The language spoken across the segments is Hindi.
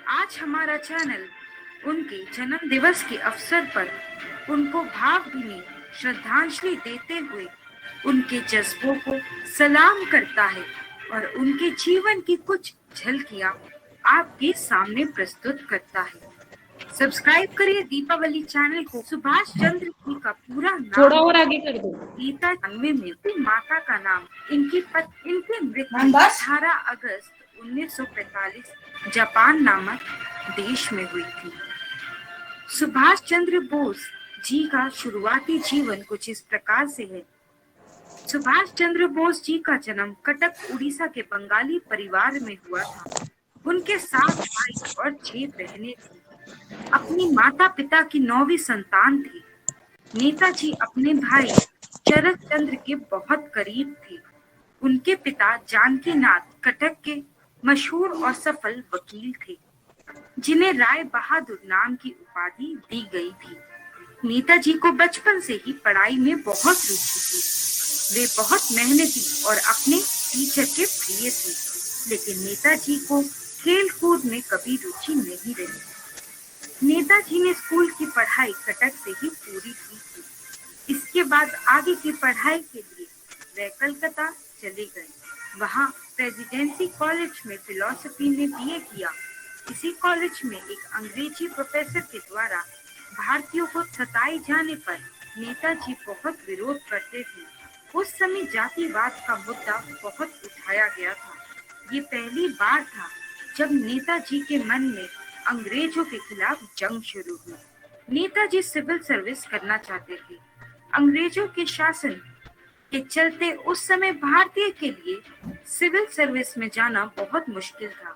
आज हमारा चैनल उनके जन्म दिवस के अवसर पर उनको भावभीनी श्रद्धांजलि देते हुए उनके जज्बों को सलाम करता है और उनके जीवन की कुछ झलकियां आपके सामने प्रस्तुत करता है। सब्सक्राइब करिए दीपावली चैनल को। सुभाष चंद्र जी का पूरा थोड़ा नाम और आगे कर दो। गीता 91 में अपनी माता का नाम इनके मृत्यु 18 अगस्त 1945 जापान नामक देश में हुई थी। सुभाष चंद्र बोस जी का शुरुआती जीवन कुछ इस प्रकार से है। सुभाष चंद्र बोस जी का जन्म कटक उड़ीसा के बंगाली परिवार में हुआ था। उनके 7 भाई और 6 बहनें थी। अपनी माता पिता की 9वीं संतान थी। नेताजी अपने भाई शरद चंद्र के बहुत करीब थे। उनके पिता जानकी नाथ कटक के मशहूर और सफल वकील थे, जिन्हें राय बहादुर नाम की उपाधि दी गई थी। नेताजी को बचपन से ही पढ़ाई में बहुत रुचि थी। वे बहुत मेहनती और अपने टीचर के प्रिय थे, लेकिन नेताजी को खेल कूद में कभी रुचि नहीं रही। नेताजी ने स्कूल की पढ़ाई कटक से ही पूरी की थी। इसके बाद आगे की पढ़ाई के लिए वे कलकत्ता चले गए। वहां प्रेसिडेंसी कॉलेज में फिलॉसफी में बीए किया। इसी कॉलेज में एक अंग्रेजी प्रोफेसर के द्वारा भारतीयों को सताए जाने पर नेताजी बहुत विरोध करते थे। उस समय जातिवाद का मुद्दा बहुत उठाया गया था। ये पहली बार था जब नेताजी के मन में अंग्रेजों के खिलाफ जंग शुरू हुई। नेताजी सिविल सर्विस करना चाहते थे। अंग्रेजों के शासन के चलते उस समय भारतीय के लिए सिविल सर्विस में जाना बहुत मुश्किल था।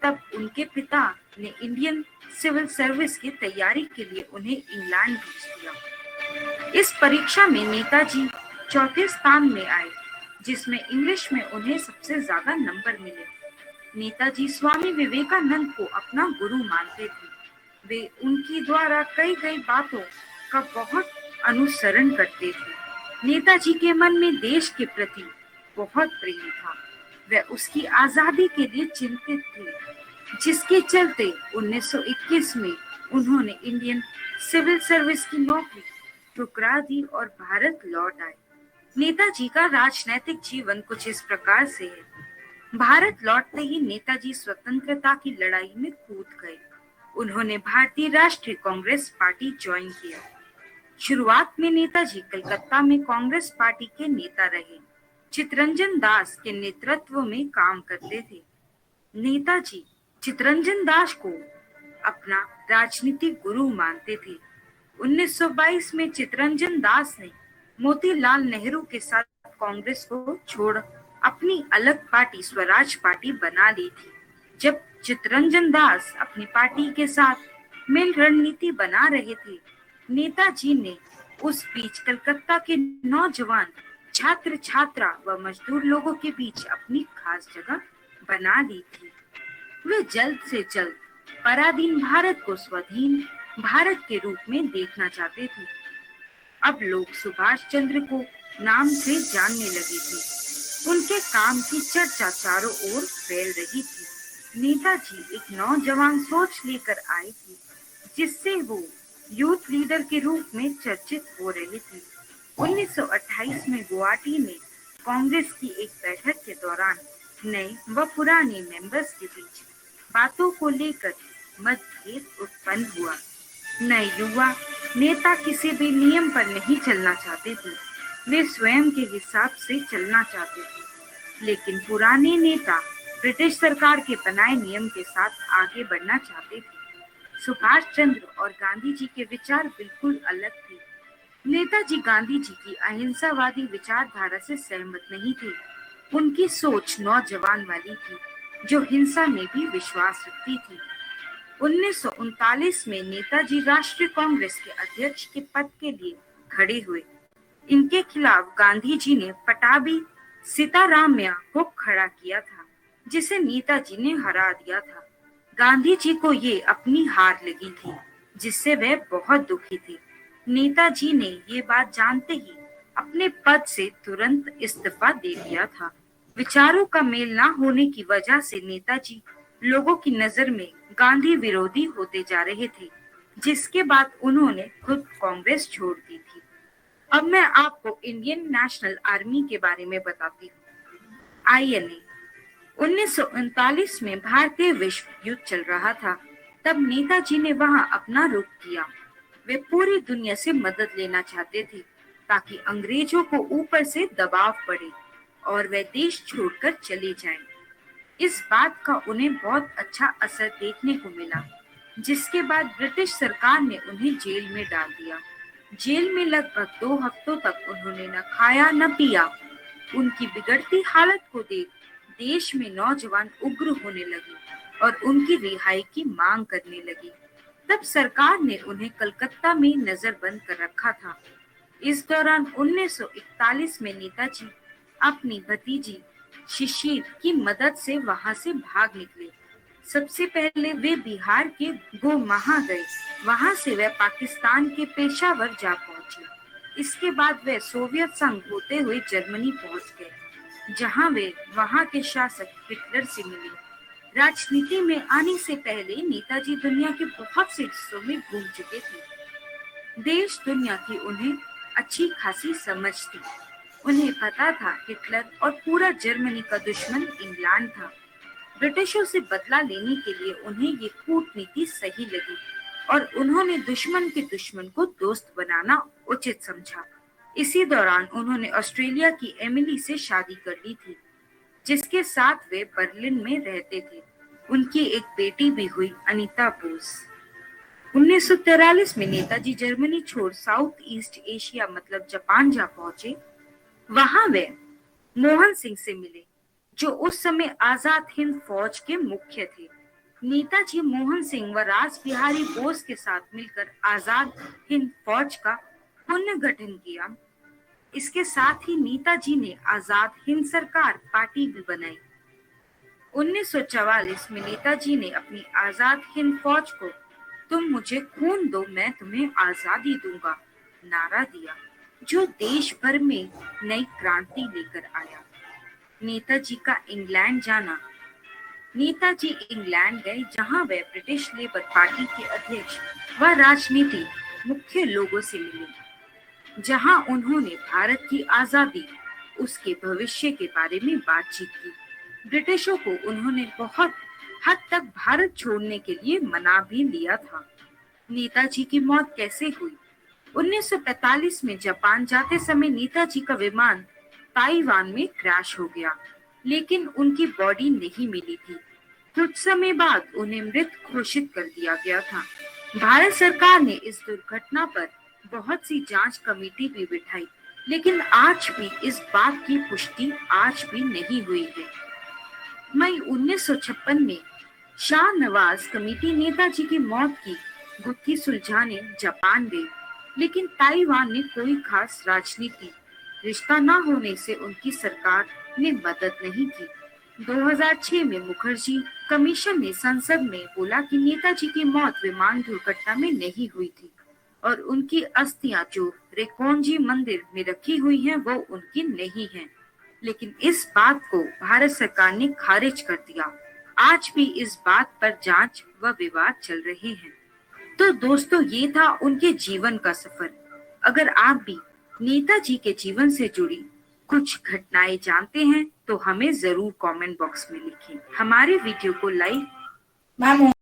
तब उनके पिता ने इंडियन सिविल सर्विस की तैयारी के लिए उन्हें इंग्लैंड भेज दिया। इस परीक्षा में नेताजी चौथे स्थान में आए, जिसमें इंग्लिश में उन्हें सबसे ज्यादा नंबर मिले। नेताजी स्वामी विवेकानंद को अपना गुरु मानते थे। वे उनकी द्वारा कई गई बातों का बहुत अनुसरण करते थे। नेताजी के मन में देश के प्रति बहुत प्रेम था। वे उसकी आजादी के लिए चिंतित थे, जिसके चलते 1921 में उन्होंने इंडियन सिविल सर्विस की नौकरी ठुकरा दी और भारत लौट आए। नेताजी का राजनीतिक जीवन कुछ इस प्रकार से है। भारत लौटते ही नेताजी स्वतंत्रता की लड़ाई में कूद गए। उन्होंने भारतीय राष्ट्रीय कांग्रेस पार्टी ज्वाइन किया। शुरुआत में नेताजी कलकत्ता में कांग्रेस पार्टी के नेता रहे। चित्तरंजन दास के नेतृत्व में काम करते थे। नेताजी चित्तरंजन दास को अपना राजनीतिक गुरु मानते थे। 1922 में चित्तरंजन दास ने मोतीलाल नेहरू के साथ कांग्रेस को छोड़ अपनी अलग पार्टी स्वराज पार्टी बना ली थी। जब चित्तरंजन दास अपनी पार्टी के साथ मिल रणनीति बना रहे थे, नेताजी ने उस बीच कलकत्ता के नौजवान छात्र छात्रा व मजदूर लोगों के बीच अपनी खास जगह बना ली थी। वे जल्द से जल्द पराधीन भारत को स्वाधीन भारत के रूप में देखना चाहते थे। अब लोग सुभाष चंद्र को नाम से जानने लगे थे। उनके काम की चर्चा चारों ओर फैल रही थी। नेताजी एक नौजवान सोच लेकर आए थे, जिससे वो यूथ लीडर के रूप में चर्चित हो रहे थे। 1928 में गुवाहाटी में कांग्रेस की एक बैठक के दौरान नए व पुराने मेंबर्स के बीच बातों को लेकर मतभेद उत्पन्न हुआ। नए युवा नेता किसी भी नियम पर नहीं चलना चाहते थे। वे स्वयं के हिसाब से चलना चाहते थे, लेकिन पुराने नेता ब्रिटिश सरकार के बनाए नियम के साथ आगे बढ़ना चाहते थे। सुभाष चंद्र और गांधी जी के विचार बिल्कुल अलग थे। नेताजी गांधी जी की अहिंसावादी विचारधारा से सहमत नहीं थे। उनकी सोच नौजवान वाली थी, जो हिंसा में भी विश्वास रखती थी। 1939 में नेताजी राष्ट्रीय कांग्रेस के अध्यक्ष के पद के लिए खड़े हुए। इनके खिलाफ गांधी जी ने पटाभी सीतारामैया को खड़ा किया था, जिसे नेताजी ने हरा दिया था। गांधी जी को ये अपनी हार लगी थी, जिससे वे बहुत दुखी थे। नेताजी ने ये बात जानते ही अपने पद से तुरंत इस्तीफा दे दिया था। विचारों का मेल न होने की वजह से नेताजी लोगों की नजर में गांधी विरोधी होते जा रहे थे, जिसके बाद उन्होंने खुद कांग्रेस छोड़ दी थी। अब मैं आपको इंडियन नेशनल आर्मी के बारे में बताती हूँ। INA 1939 में भारतीय विश्व युद्ध चल रहा था। तब नेताजी ने वहां अपना रुख किया। वे पूरी दुनिया से मदद लेना चाहते थे ताकि अंग्रेजों को ऊपर से दबाव पड़े और वे देश छोड़कर चले जाएं। इस बात का उन्हें बहुत अच्छा असर देखने को मिला, जिसके बाद ब्रिटिश सरकार ने उन्हें जेल में डाल दिया। जेल में लगभग 2 हफ्तों तक उन्होंने न खाया न पिया। उनकी बिगड़ती हालत को देख देश में नौजवान उग्र होने लगे और उनकी रिहाई की मांग करने लगे। तब सरकार ने उन्हें कलकत्ता में नजरबंद कर रखा था। इस दौरान 1941 में नेताजी अपनी भतीजी शिशिर की मदद से वहां से भाग निकले। सबसे पहले वे बिहार के गोमाहा गए। वहां से वे पाकिस्तान के पेशावर जा पहुंचे। इसके बाद वे सोवियत संघ होते हुए जर्मनी पहुंच गए, जहां वे वहां के शासक हिटलर से मिले। राजनीति में आने से पहले नेताजी दुनिया के बहुत से हिस्सों में घूम चुके थे। देश दुनिया की उन्हें अच्छी खासी समझ थी। उन्हें पता था हिटलर और पूरा जर्मनी का दुश्मन इंग्लैंड था। ब्रिटिशों से बदला लेने के लिए उन्हें ये कूटनीति सही लगी और उन्होंने दुश्मन के दुश्मन को दोस्त बनाना उचित समझा। इसी दौरान उन्होंने ऑस्ट्रेलिया की एमिली से शादी कर ली थी, जिसके साथ वे बर्लिन में रहते थे। उनकी एक बेटी भी हुई, अनीता बोस। 1943 में नेताजी जर्मनी छोड़ साउथ ईस्ट एशिया मतलब जापान जा पहुंचे। वहां वे मोहन सिंह से मिले, जो उस समय आजाद हिंद फौज के मुख्य थे। नेताजी मोहन सिंह व रास बिहारी बोस के साथ मिलकर आजाद हिंद फौज का पुनर्गठन किया। इसके साथ ही नेताजी ने आजाद हिंद सरकार पार्टी भी बनाई। 1944 में नेताजी ने अपनी आजाद हिंद फौज को "तुम मुझे खून दो, मैं तुम्हें आजादी दूंगा" नारा दिया, जो देश भर में नई क्रांति लेकर आया। नेताजी का इंग्लैंड जाना। नेताजी इंग्लैंड गए, जहां वे ब्रिटिश लेबर पार्टी के अध्यक्ष व राजनीति मुख्य लोगों से मिले, जहां उन्होंने भारत की आजादी, उसके भविष्य के बारे में बातचीत की। ब्रिटिशों को उन्होंने बहुत हद तक भारत छोड़ने के लिए मना भी लिया था। नेताजी की मौत कैसे हुई? 1945 में जापान जाते समय नेताजी का विमान ताइवान में क्रैश हो गया, लेकिन उनकी बॉडी नहीं मिली थी। कुछ समय बाद उन्हें मृत घोषित कर दिया गया था। भारत सरकार ने इस दुर्घटना पर बहुत सी जांच कमेटी भी बिठाई, लेकिन आज भी इस बात की पुष्टि आज भी नहीं हुई है। मई 1956 में शाह नवाज कमेटी नेताजी की मौत की गुत्थी सुलझाने जापान गई, लेकिन ताइवान ने कोई खास राजनीति रिश्ता न होने से उनकी सरकार ने मदद नहीं की। 2006 में मुखर्जी कमीशन ने संसद में बोला कि नेताजी की मौत विमान दुर्घटना में नहीं हुई थी और उनकी अस्थियां जो रेकोंजी मंदिर में रखी हुई हैं वो उनकी नहीं हैं। लेकिन इस बात को भारत सरकार ने खारिज कर दिया। आज भी इस बात पर जांच व विवाद चल रहे हैं। तो दोस्तों, ये था उनके जीवन का सफर। अगर आप भी नेताजी के जीवन से जुड़ी कुछ घटनाएं जानते हैं तो हमें जरूर कमेंट बॉक्स में लिखें। हमारे वीडियो को लाइक